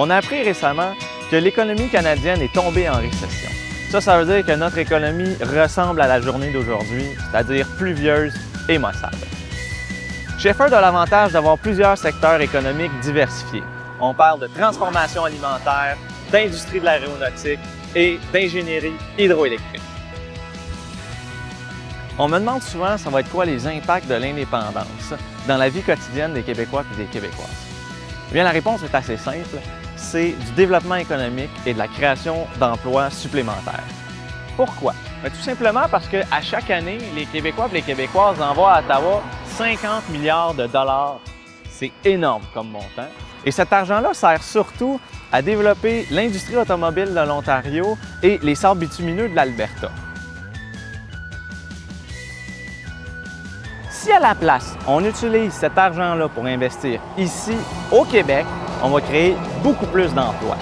On a appris récemment que l'économie canadienne est tombée en récession. Ça veut dire que notre économie ressemble à la journée d'aujourd'hui, c'est-à-dire pluvieuse et maussade. Shefford a l'avantage d'avoir plusieurs secteurs économiques diversifiés. On parle de transformation alimentaire, d'industrie de l'aéronautique et d'ingénierie hydroélectrique. On me demande souvent, ça va être quoi les impacts de l'indépendance dans la vie quotidienne des Québécois et des Québécoises? Eh bien, la réponse est assez simple, c'est du développement économique et de la création d'emplois supplémentaires. Pourquoi? Bien, tout simplement parce qu'à chaque année, les Québécois et les Québécoises envoient à Ottawa 50 milliards de dollars. C'est énorme comme montant. Et cet argent-là sert surtout à développer l'industrie automobile de l'Ontario et les sables bitumineux de l'Alberta. Si à la place, on utilise cet argent-là pour investir ici, au Québec, on va créer beaucoup plus d'emplois.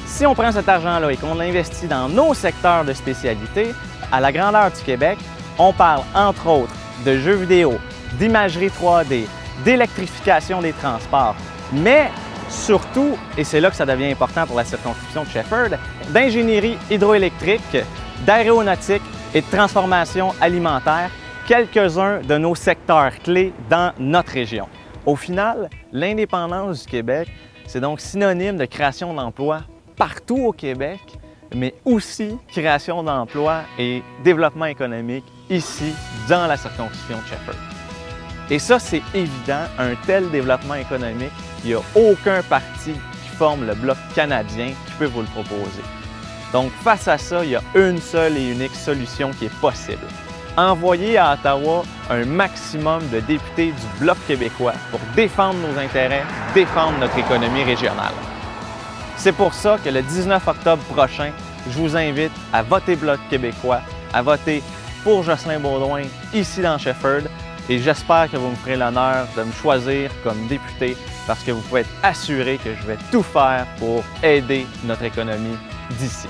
Si on prend cet argent-là et qu'on l'investit dans nos secteurs de spécialité, à la grandeur du Québec, on parle entre autres de jeux vidéo, d'imagerie 3D, d'électrification des transports, mais surtout, et c'est là que ça devient important pour la circonscription de Shefford, d'ingénierie hydroélectrique, d'aéronautique et de transformation alimentaire, quelques-uns de nos secteurs clés dans notre région. Au final, l'indépendance du Québec, c'est donc synonyme de création d'emplois partout au Québec, mais aussi création d'emplois et développement économique ici, dans la circonscription de Shefford. Et ça, c'est évident, un tel développement économique, il n'y a aucun parti qui forme le Bloc canadien qui peut vous le proposer. Donc, face à ça, il y a une seule et unique solution qui est possible. Envoyer à Ottawa un maximum de députés du Bloc québécois pour défendre nos intérêts, défendre notre économie régionale. C'est pour ça que le 19 octobre prochain, je vous invite à voter Bloc québécois, à voter pour Jocelyn Beaudoin ici dans Shefford et j'espère que vous me ferez l'honneur de me choisir comme député parce que vous pouvez être assuré que je vais tout faire pour aider notre économie d'ici.